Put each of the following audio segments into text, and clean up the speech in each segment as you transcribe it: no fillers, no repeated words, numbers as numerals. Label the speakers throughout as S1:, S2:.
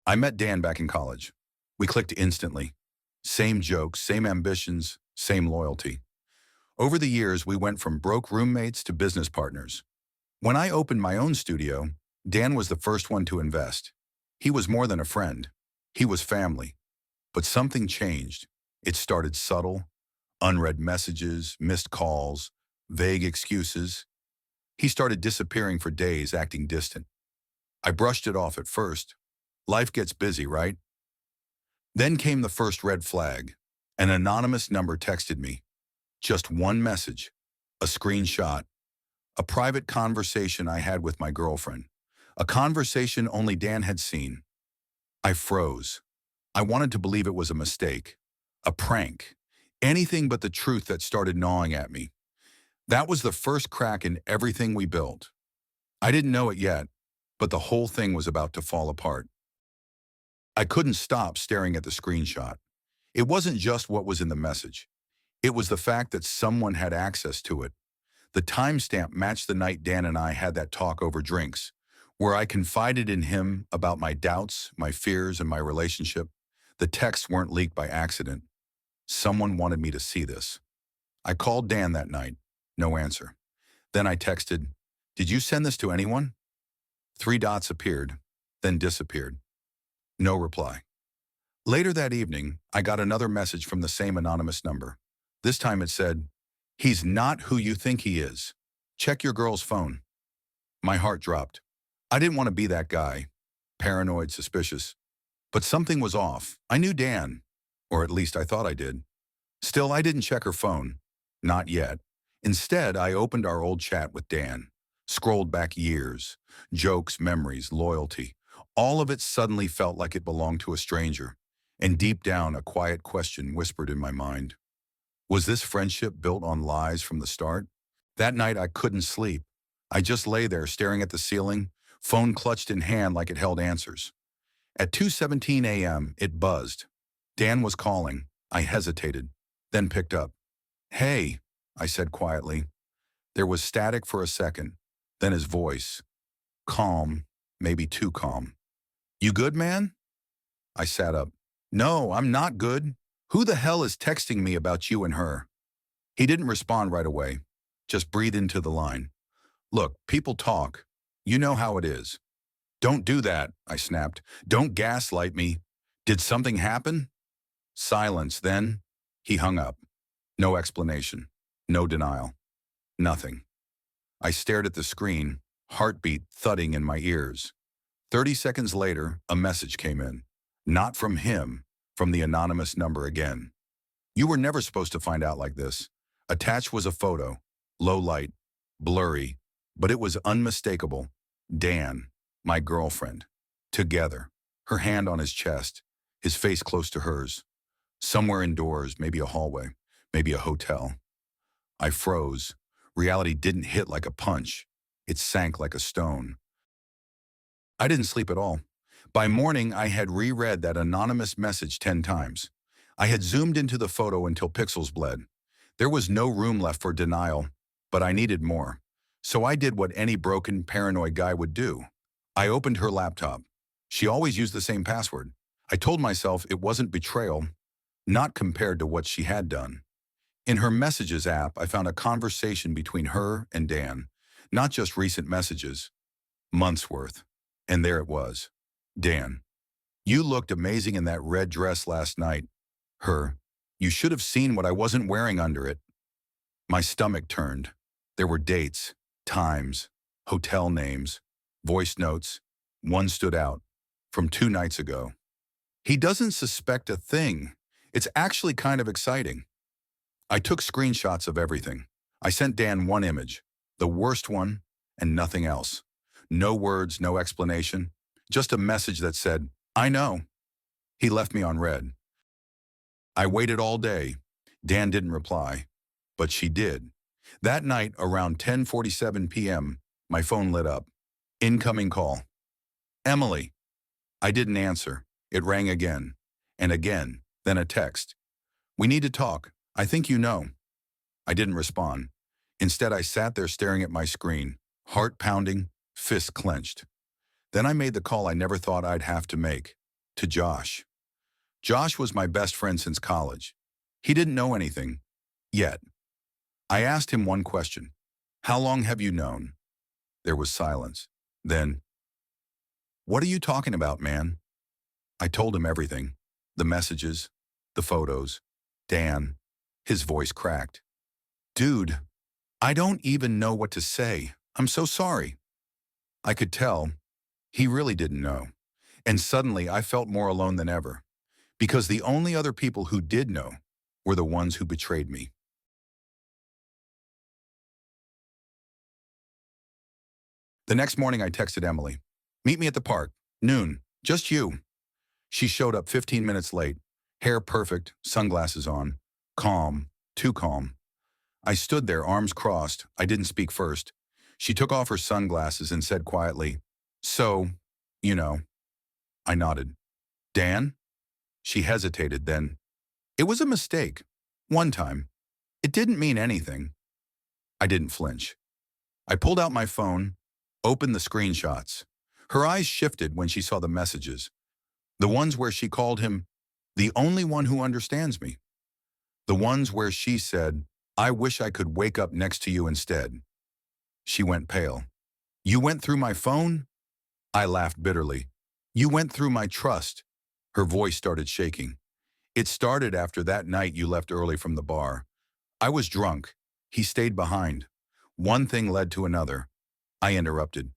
S1: I met Dan back in college. We clicked instantly. Same jokes, same ambitions, same loyalty. Over the years, we went from broke roommates to business partners. When I opened my own studio, Dan was the first one to invest. He was more than a friend. He was family. But something changed. It started subtle, unread messages, missed calls, vague excuses. He started disappearing for days, acting distant. I brushed it off at first. Life gets busy, right? Then came the first red flag. An anonymous number texted me. Just one message, a screenshot, a private conversation I had with my girlfriend. A conversation only Dan had seen. I froze. I wanted to believe it was a mistake, a prank, anything but the truth that started gnawing at me. That was the first crack in everything we built. I didn't know it yet, but the whole thing was about to fall apart. I couldn't stop staring at the screenshot. It wasn't just what was in the message. It was the fact that someone had access to it. The timestamp matched the night Dan and I had that talk over drinks, where I confided in him about my doubts, my fears, and my relationship. The texts weren't leaked by accident. Someone wanted me to see this. I called Dan that night. No answer. Then I texted, "Did you send this to anyone?" Three dots appeared, then disappeared. No reply. Later that evening, I got another message from the same anonymous number. This time it said, "He's not who you think he is. Check your girl's phone." My heart dropped. I didn't want to be that guy. Paranoid, suspicious. But something was off. I knew Dan, or at least I thought I did. Still, I didn't check her phone. Not yet. Instead, I opened our old chat with Dan, scrolled back years, jokes, memories, loyalty. All of it suddenly felt like it belonged to a stranger, and deep down a quiet question whispered in my mind. Was this friendship built on lies from the start? That night I couldn't sleep. I just lay there staring at the ceiling, phone clutched in hand like it held answers. At 2:17 a.m., it buzzed. Dan was calling. I hesitated, then picked up. "Hey," I said quietly. There was static for a second, then his voice. Calm, maybe too calm. "You good, man?" I sat up. "No, I'm not good. Who the hell is texting me about you and her?" He didn't respond right away, just breathed into the line. "Look, people talk. You know how it is." "Don't do that," I snapped. "Don't gaslight me. Did something happen?" Silence, then he hung up. No explanation, no denial, nothing. I stared at the screen, heartbeat thudding in my ears. 30 seconds later, a message came in. Not from him, from the anonymous number again. "You were never supposed to find out like this." Attached was a photo, low light, blurry, but it was unmistakable. Dan, my girlfriend, together, her hand on his chest, his face close to hers. Somewhere indoors, maybe a hallway, maybe a hotel. I froze. Reality didn't hit like a punch. It sank like a stone. I didn't sleep at all. By morning, I had reread that anonymous message 10 times. I had zoomed into the photo until pixels bled. There was no room left for denial, but I needed more. So I did what any broken, paranoid guy would do. I opened her laptop. She always used the same password. I told myself it wasn't betrayal, not compared to what she had done. In her messages app, I found a conversation between her and Dan, not just recent messages, months worth. And there it was. Dan, "You looked amazing in that red dress last night." Her, "You should have seen what I wasn't wearing under it." My stomach turned. There were dates, times, hotel names, voice notes. One stood out, from 2 nights ago. He doesn't suspect a thing. It's actually kind of exciting. I took screenshots of everything. I sent Dan one image, the worst one, and nothing else. No words, no explanation, just a message that said, "I know." He left me on red. I waited all day. Dan didn't reply, but she did. That night, around 10:47 p.m., my phone lit up. Incoming call. "Emily." I didn't answer. It rang again, and again, then a text. "We need to talk. I think you know." I didn't respond. Instead, I sat there staring at my screen, heart pounding, fists clenched. Then I made the call I never thought I'd have to make. to Josh. Josh was my best friend since college. He didn't know anything. Yet. I asked him one question. How long have you known? There was silence. Then, what are you talking about, man? I told him everything. The messages, the photos, Dan. His voice cracked. Dude, I don't even know what to say. I'm so sorry. I could tell he really didn't know. And suddenly I felt more alone than ever. Because the only other people who did know were the ones who betrayed me. The next morning I texted Emily. Meet me at the park. Noon. Just you. She showed up 15 minutes late. Hair perfect, sunglasses on. Calm. Too calm. I stood there, arms crossed. I didn't speak first. She took off her sunglasses and said quietly, So, you know. I nodded. Dan? She hesitated, then. It was a mistake. One time. It didn't mean anything. I didn't flinch. I pulled out my phone, opened the screenshots. Her eyes shifted when she saw the messages. The ones where she called him the only one who understands me. The ones where she said, I wish I could wake up next to you instead. She went pale. You went through my phone? I laughed bitterly. You went through my trust. Her voice started shaking. It started after that night you left early from the bar. I was drunk. He stayed behind. One thing led to another. I interrupted.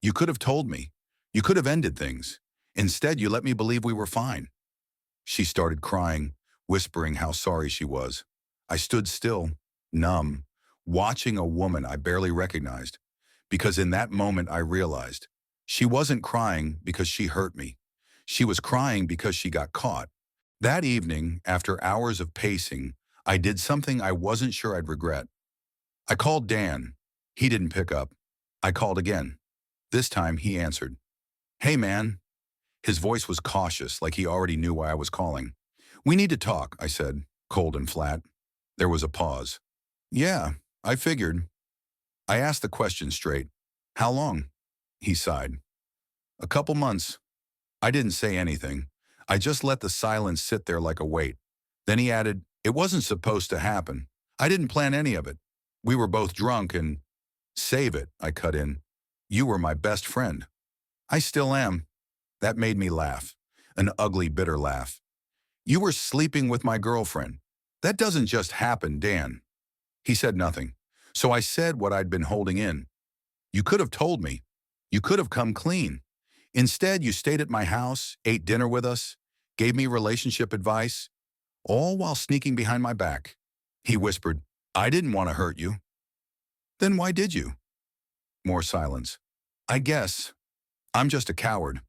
S1: You could have told me. You could have ended things. Instead, you let me believe we were fine. She started crying, whispering how sorry she was. I stood still, numb, watching a woman I barely recognized, because in that moment I realized she wasn't crying because she hurt me. She was crying because she got caught. That evening, after hours of pacing, I did something I wasn't sure I'd regret. I called Dan. He didn't pick up. I called again. This time he answered. Hey, man. His voice was cautious, like he already knew why I was calling. We need to talk, I said, cold and flat. There was a pause. Yeah, I figured. I asked the question straight. How long? He sighed. A couple months. I didn't say anything. I just let the silence sit there like a weight. Then he added, it wasn't supposed to happen. I didn't plan any of it. We were both drunk and... Save it, I cut in. You were my best friend. I still am. That made me laugh. An ugly, bitter laugh. You were sleeping with my girlfriend. That doesn't just happen, Dan. He said nothing. So I said what I'd been holding in. You could have told me. You could have come clean. Instead, you stayed at my house, ate dinner with us, gave me relationship advice, all while sneaking behind my back. He whispered, I didn't want to hurt you. Then why did you? More silence. I guess. I'm just a coward.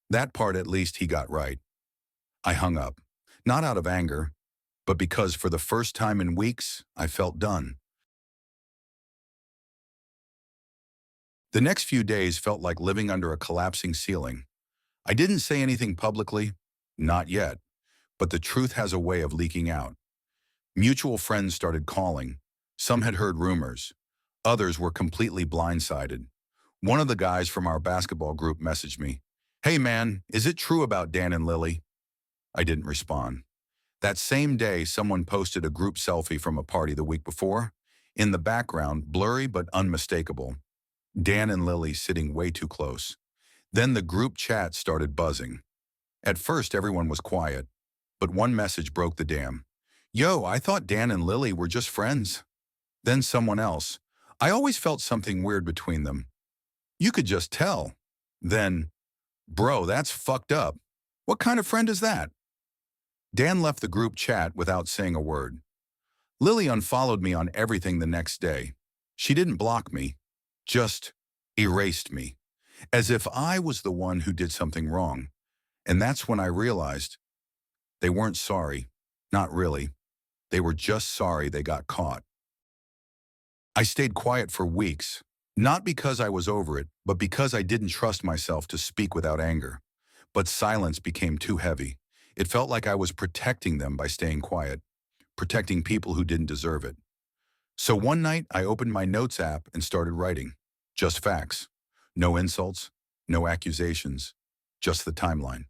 S1: That part at least he got right. I hung up, not out of anger, but because for the first time in weeks, I felt done. The next few days felt like living under a collapsing ceiling. I didn't say anything publicly, not yet, but the truth has a way of leaking out. Mutual friends started calling. Some had heard rumors. Others were completely blindsided. One of the guys from our basketball group messaged me, Hey man, is it true about Dan and Lily? I didn't respond. That same day, someone posted a group selfie from a party the week before. In the background, blurry but unmistakable, Dan and Lily sitting way too close. Then the group chat started buzzing. At first, everyone was quiet, but one message broke the dam. Yo, I thought Dan and Lily were just friends. Then someone else. I always felt something weird between them. You could just tell. Then, bro, that's fucked up. What kind of friend is that? Dan left the group chat without saying a word. Lily unfollowed me on everything the next day. She didn't block me, just erased me, as if I was the one who did something wrong. And that's when I realized they weren't sorry. Not really. They were just sorry they got caught. I stayed quiet for weeks, not because I was over it, but because I didn't trust myself to speak without anger. But silence became too heavy. It felt like I was protecting them by staying quiet, protecting people who didn't deserve it. So one night, I opened my notes app and started writing. Just facts. No insults, no accusations, just the timeline.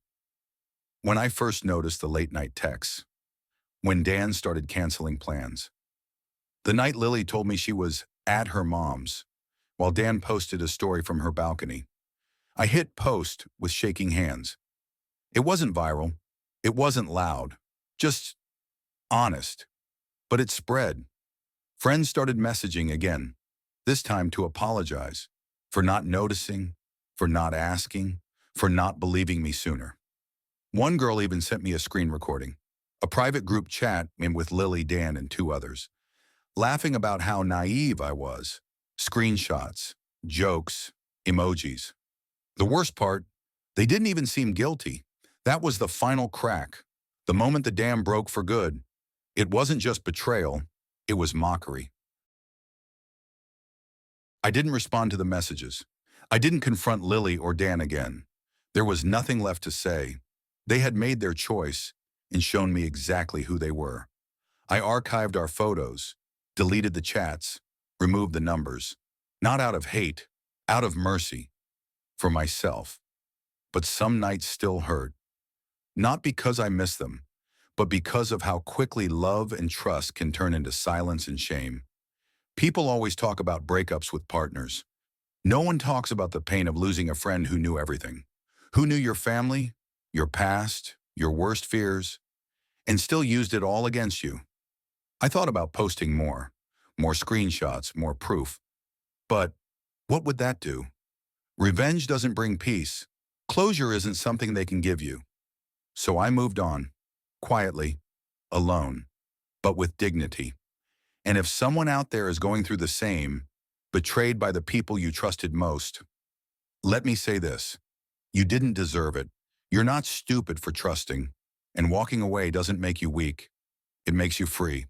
S1: When I first noticed the late-night texts, when Dan started canceling plans, the night Lily told me she was at her mom's, while Dan posted a story from her balcony, I hit post with shaking hands. It wasn't viral. It wasn't loud. Just honest. But it spread. Friends started messaging again, this time to apologize for not noticing, for not asking, for not believing me sooner. One girl even sent me a screen recording, a private group chat in with Lily, Dan, and two others, laughing about how naive I was. Screenshots, jokes, emojis. The worst part, they didn't even seem guilty. That was the final crack. The moment the dam broke for good, it wasn't just betrayal, it was mockery. I didn't respond to the messages. I didn't confront Lily or Dan again. There was nothing left to say. They had made their choice and shown me exactly who they were. I archived our photos, deleted the chats, removed the numbers, not out of hate, out of mercy, for myself. But some nights still hurt, not because I miss them, but because of how quickly love and trust can turn into silence and shame. People always talk about breakups with partners. No one talks about the pain of losing a friend who knew everything, who knew your family, your past, your worst fears, and still used it all against you. I thought about posting more screenshots, more proof. But what would that do? Revenge doesn't bring peace. Closure isn't something they can give you. So I moved on, quietly, alone, but with dignity. And if someone out there is going through the same, betrayed by the people you trusted most, let me say this. You didn't deserve it. You're not stupid for trusting, and walking away doesn't make you weak. It makes you free.